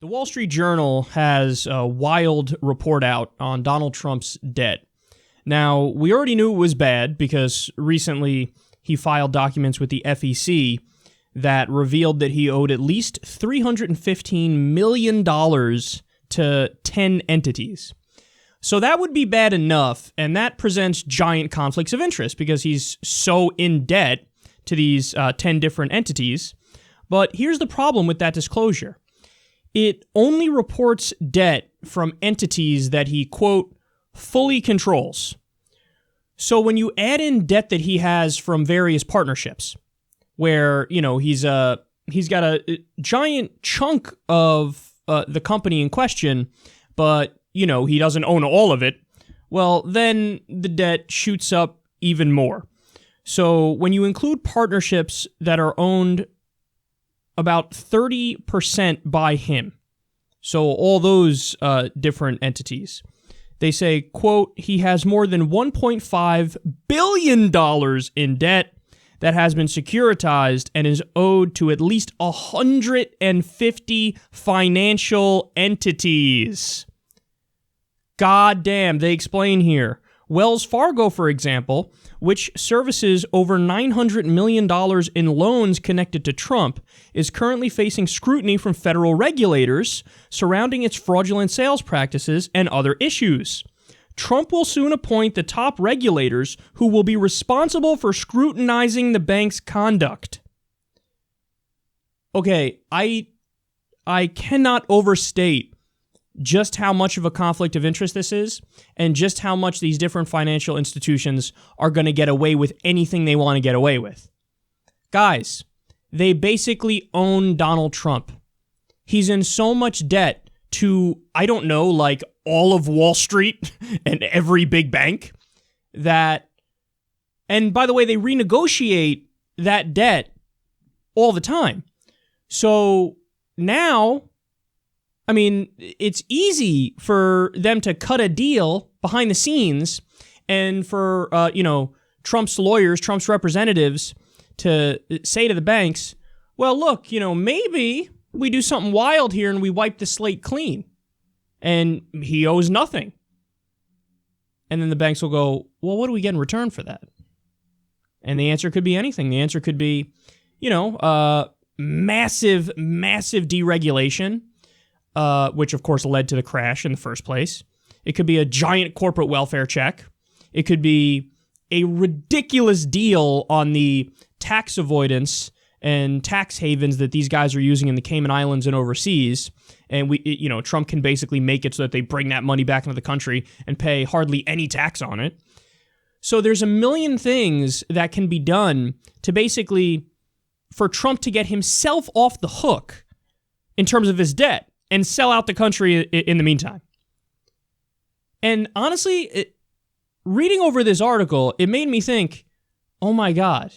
The Wall Street Journal has a wild report out on Donald Trump's debt. Now, we already knew it was bad because recently he filed documents with the SEC that revealed that he owed at least $315 million to 10 entities. So that would be bad enough, and that presents giant conflicts of interest because he's so in debt to these 10 different entities. But here's the problem with that disclosure. It only reports debt from entities that he, quote, fully controls. So when you add in debt that he has from various partnerships, where, you know, he's got a giant chunk of the company in question, but, you know, he doesn't own all of it, well, then the debt shoots up even more. So when you include partnerships that are owned about 30% by him, so all those different entities, they say, quote, he has more than $1.5 billion in debt that has been securitized and is owed to at least 150 financial entities. God damn, they explain here. Wells Fargo, for example, which services over $900 million in loans connected to Trump, is currently facing scrutiny from federal regulators surrounding its fraudulent sales practices and other issues. Trump will soon appoint the top regulators who will be responsible for scrutinizing the bank's conduct. Okay, I cannot overstate just how much of a conflict of interest this is, and just how much these different financial institutions are going to get away with anything they want to get away with. Guys, they basically own Donald Trump. He's in so much debt to, I don't know, like all of Wall Street and every big bank that, and by the way, they renegotiate that debt all the time. So now, I mean, it's easy for them to cut a deal behind the scenes and for, Trump's lawyers, Trump's representatives to say to the banks, well, look, maybe we do something wild here and we wipe the slate clean and he owes nothing. And then the banks will go, well, what do we get in return for that? And the answer could be anything. The answer could be, massive deregulation. Which, of course, led to the crash in the first place. It could be a giant corporate welfare check. It could be a ridiculous deal on the tax avoidance and tax havens that these guys are using in the Cayman Islands and overseas. And Trump can basically make it so that they bring that money back into the country and pay hardly any tax on it. So there's a million things that can be done to basically, for Trump to get himself off the hook in terms of his debt, and sell out the country in the meantime. And honestly, reading over this article, it made me think, oh my God,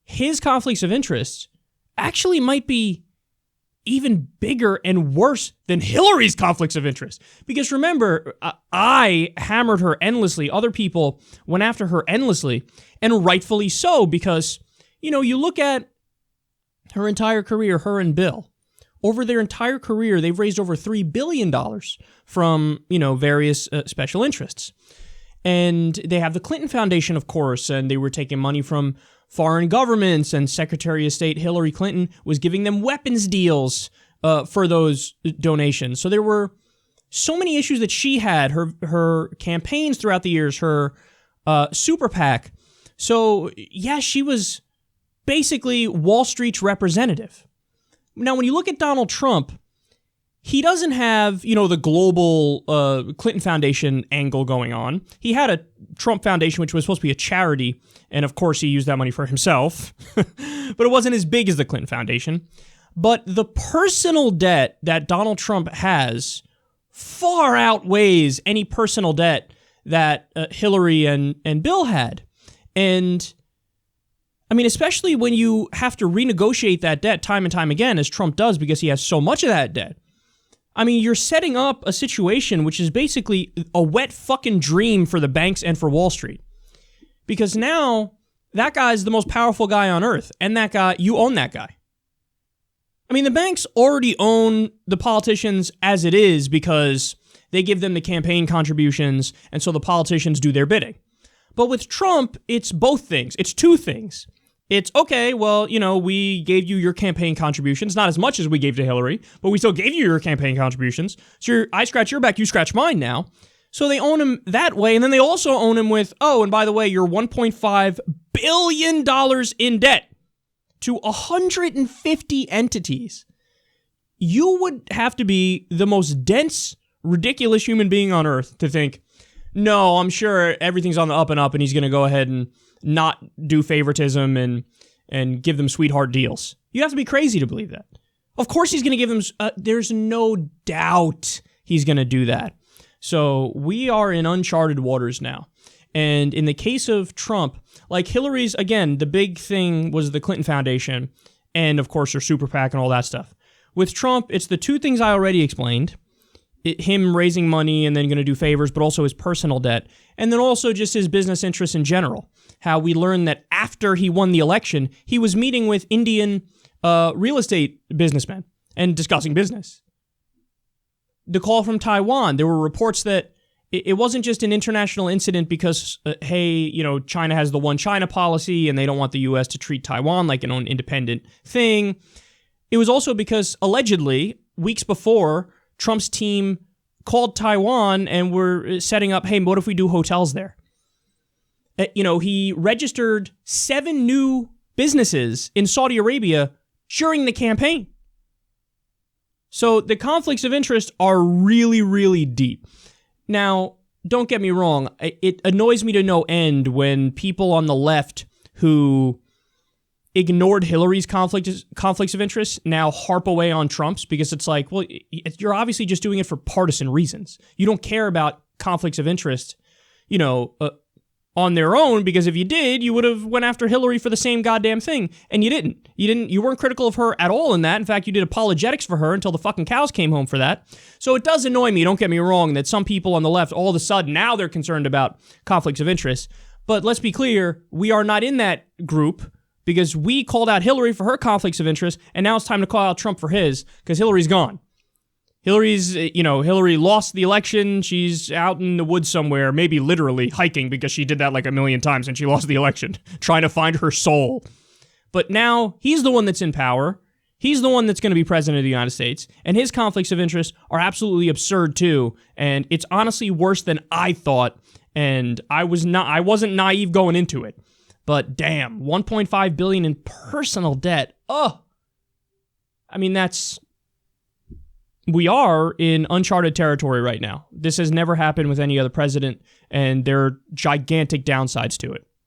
his conflicts of interest actually might be even bigger and worse than Hillary's conflicts of interest. Because remember, I hammered her endlessly. Other people went after her endlessly, and rightfully so, because, you look at her entire career, her and Bill. Over their entire career, they've raised over $3 billion from, various special interests. And they have the Clinton Foundation, of course, and they were taking money from foreign governments, and Secretary of State Hillary Clinton was giving them weapons deals for those donations. So there were so many issues that she had, her campaigns throughout the years, her super PAC. So, yeah, she was basically Wall Street's representative. Now, when you look at Donald Trump, he doesn't have, the global Clinton Foundation angle going on. He had a Trump Foundation, which was supposed to be a charity, and of course he used that money for himself, but it wasn't as big as the Clinton Foundation. But the personal debt that Donald Trump has far outweighs any personal debt that Hillary and Bill had. And I mean, especially when you have to renegotiate that debt time and time again, as Trump does because he has so much of that debt. I mean, you're setting up a situation which is basically a wet fucking dream for the banks and for Wall Street. Because now, that guy's the most powerful guy on earth. And that guy, you own that guy. I mean, the banks already own the politicians as it is because they give them the campaign contributions, and so the politicians do their bidding. But with Trump, it's both things. It's two things. It's, okay, well, we gave you your campaign contributions, not as much as we gave to Hillary, but we still gave you your campaign contributions. So I scratch your back, you scratch mine now. So they own him that way, and then they also own him with, oh, and by the way, you're $1.5 billion in debt to 150 entities. You would have to be the most dense, ridiculous human being on earth to think, no, I'm sure everything's on the up and up, and he's going to go ahead and not do favoritism and give them sweetheart deals. You have to be crazy to believe that. Of course he's going to give them, there's no doubt he's going to do that. So we are in uncharted waters now. And in the case of Trump, like Hillary's, again, the big thing was the Clinton Foundation and, of course, her super PAC and all that stuff. With Trump, it's the two things I already explained. Him raising money and then going to do favors, but also his personal debt. And then also just his business interests in general. How we learned that after he won the election, he was meeting with Indian real estate businessmen and discussing business. The call from Taiwan, there were reports that it wasn't just an international incident because, China has the one China policy and they don't want the U.S. to treat Taiwan like an own independent thing. It was also because, allegedly, weeks before, Trump's team called Taiwan and were setting up, hey, what if we do hotels there? He registered 7 new businesses in Saudi Arabia during the campaign. So the conflicts of interest are really, really deep. Now, don't get me wrong. It annoys me to no end when people on the left who ignored Hillary's conflicts of interest now harp away on Trump's, because it's like, well, you're obviously just doing it for partisan reasons. You don't care about conflicts of interest, on their own, because if you did, you would have went after Hillary for the same goddamn thing, and you didn't. You weren't critical of her at all in that. In fact, you did apologetics for her until the fucking cows came home for that. So it does annoy me, don't get me wrong, that some people on the left, all of a sudden, now they're concerned about conflicts of interest. But let's be clear, we are not in that group, because we called out Hillary for her conflicts of interest, and now it's time to call out Trump for his, because Hillary's gone. Hillary lost the election. She's out in the woods somewhere, maybe literally hiking, because she did that like a million times and she lost the election, trying to find her soul. But now he's the one that's in power. He's the one that's going to be president of the United States, and his conflicts of interest are absolutely absurd too. And it's honestly worse than I thought. And I wasn't naive going into it. But damn, $1.5 billion in personal debt. Oh, I mean, we are in uncharted territory right now. This has never happened with any other president, and there are gigantic downsides to it.